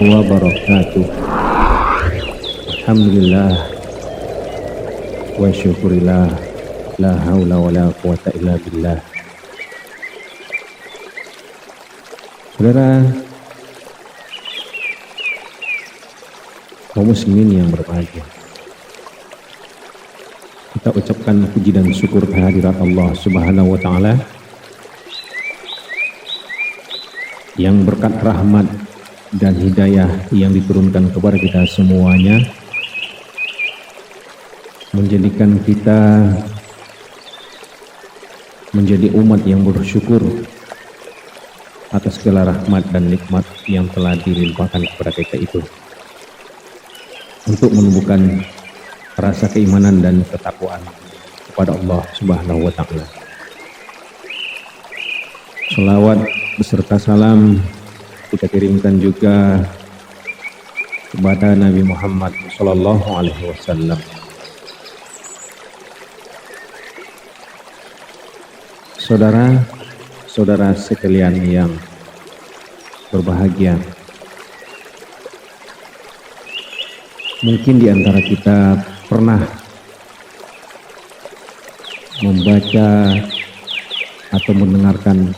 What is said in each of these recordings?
wabarakatuh. Alhamdulillah wa syukurillah, la haula wa la quwata illa billah. Saudara kaum muslimin yang berbahagia, kita ucapkan puji dan syukur kehadirat Allah Subhanahu wa taala yang berkat rahmat dan hidayah yang diturunkan kepada kita semuanya menjadikan kita menjadi umat yang bersyukur atas segala rahmat dan nikmat yang telah dilimpahkan kepada kita itu, untuk menumbuhkan rasa keimanan dan ketakwaan kepada Allah Subhanahu wa taala. Selawat beserta salam kita kirimkan juga kepada Nabi Muhammad sallallahu alaihi wasallam. Saudara-saudara sekalian yang berbahagia, mungkin di antara kita pernah membaca atau mendengarkan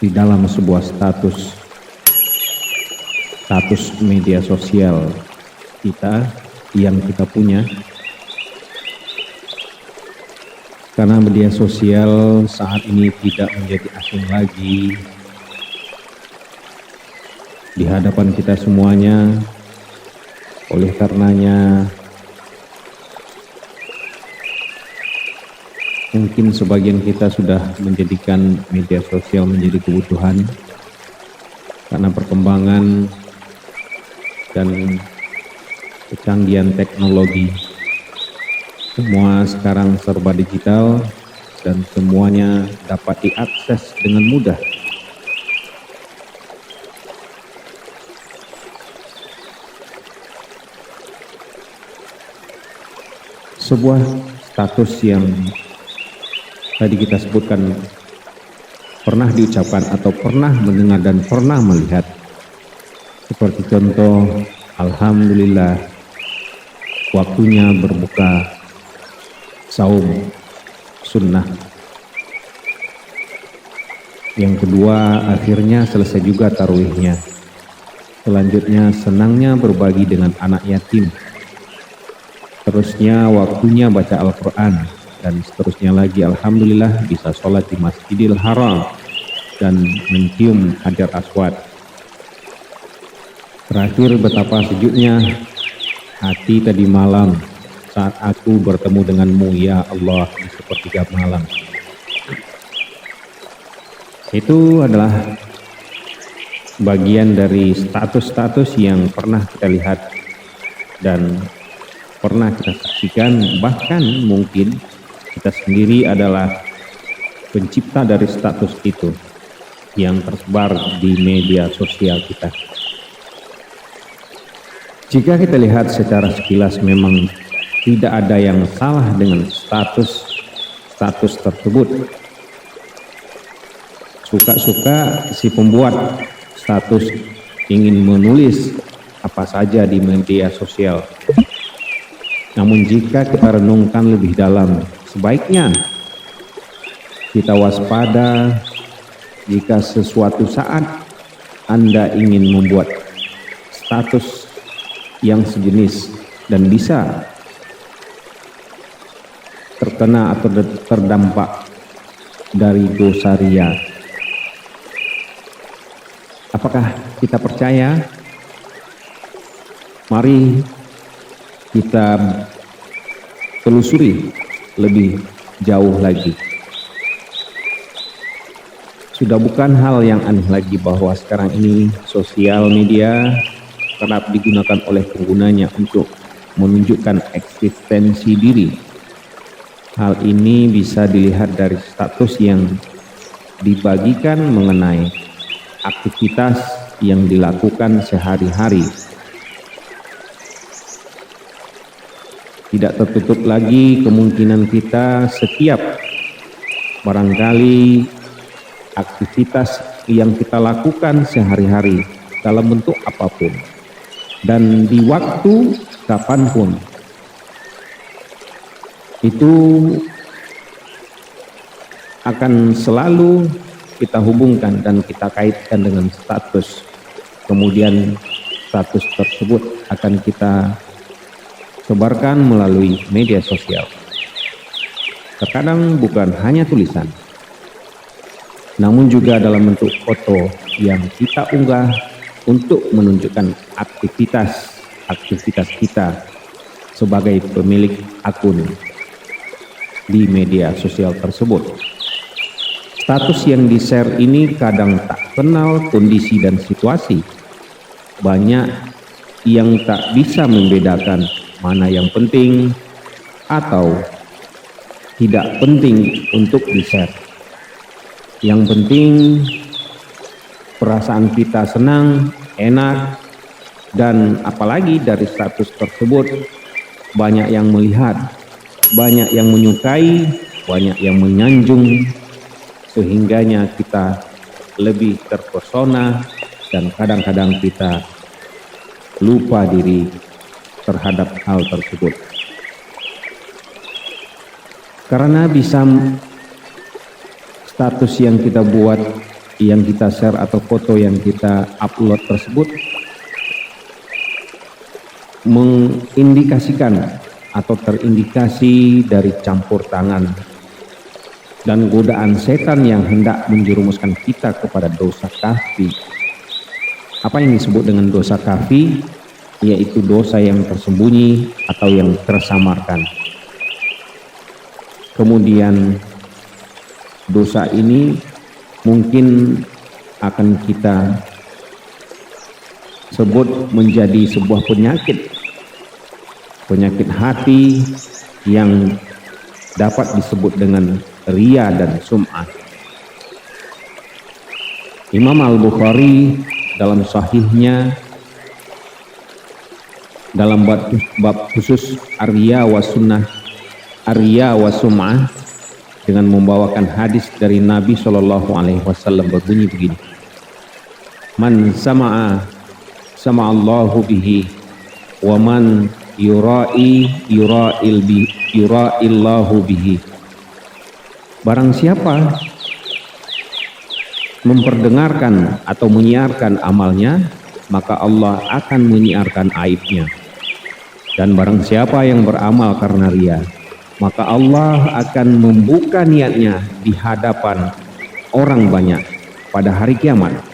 di dalam sebuah status media sosial kita yang kita punya. Karena media sosial saat ini tidak menjadi asing lagi di hadapan kita semuanya. Oleh karenanya mungkin sebagian kita sudah menjadikan media sosial menjadi kebutuhan karena perkembangan dan kecanggihan teknologi. Semua sekarang serba digital dan semuanya dapat diakses dengan mudah. Sebuah status yang tadi kita sebutkan pernah diucapkan atau pernah mendengar dan pernah melihat, seperti contoh, alhamdulillah waktunya berbuka saum sunnah. Yang kedua, akhirnya selesai juga tarawihnya. Selanjutnya, senangnya berbagi dengan anak yatim. Terusnya, waktunya baca Al-Quran. Dan seterusnya lagi, alhamdulillah bisa sholat di Masjidil Haram dan mencium Hajar Aswad. Terakhir, betapa sejuknya hati tadi malam saat aku bertemu denganmu ya Allah di sepertiga malam. Itu adalah bagian dari status-status yang pernah kita lihat dan pernah kita saksikan. Bahkan mungkin kita sendiri adalah pencipta dari status itu yang tersebar di media sosial kita. Jika kita lihat secara sekilas, memang tidak ada yang salah dengan status tersebut. Suka-suka si pembuat status ingin menulis apa saja di media sosial. Namun jika kita renungkan lebih dalam, sebaiknya kita waspada jika sesuatu saat Anda ingin membuat status yang sejenis dan bisa terkena atau terdampak dari dosa riya. Apakah kita percaya? Mari kita telusuri lebih jauh lagi. Sudah bukan hal yang aneh lagi bahwa sekarang ini sosial media kerap digunakan oleh penggunanya untuk menunjukkan eksistensi diri. Hal ini bisa dilihat dari status yang dibagikan mengenai aktivitas yang dilakukan sehari-hari. Tidak tertutup lagi kemungkinan kita setiap barangkali aktivitas yang kita lakukan sehari-hari dalam bentuk apapun dan di waktu kapanpun, itu akan selalu kita hubungkan dan kita kaitkan dengan status. Kemudian status tersebut akan kita sebarkan melalui media sosial. Terkadang bukan hanya tulisan, namun juga dalam bentuk foto yang kita unggah untuk menunjukkan aktivitas kita sebagai pemilik akun di media sosial tersebut. Status yang di-share ini kadang tak kenal kondisi dan situasi. Banyak yang tak bisa membedakan mana yang penting atau tidak penting untuk di-share. Yang penting perasaan kita senang, enak, dan apalagi dari status tersebut banyak yang melihat, banyak yang menyukai, banyak yang menyanjung, sehingganya kita lebih terpesona dan kadang-kadang kita lupa diri terhadap hal tersebut. Karena bisa status yang kita buat, yang kita share atau foto yang kita upload tersebut mengindikasikan atau terindikasi dari campur tangan dan godaan setan yang hendak menjerumuskan kita kepada dosa kafir. Apa yang disebut dengan dosa kafir? Yaitu dosa yang tersembunyi atau yang tersamarkan. Kemudian dosa ini mungkin akan kita sebut menjadi sebuah penyakit hati yang dapat disebut dengan riya dan sum'ah. Imam Al-Bukhari dalam sahihnya dalam bab khusus ar-riya wa sunnah, ar-riya wa sum'ah, dengan membawakan hadis dari Nabi SAW berbunyi begini: Man sama'a sama'allahu bihi wa man yura'illahu bihi. Barang siapa memperdengarkan atau menyiarkan amalnya, maka Allah akan menyiarkan aibnya. Dan barang siapa yang beramal karena riya, maka Allah akan membuka niatnya di hadapan orang banyak pada hari kiamat.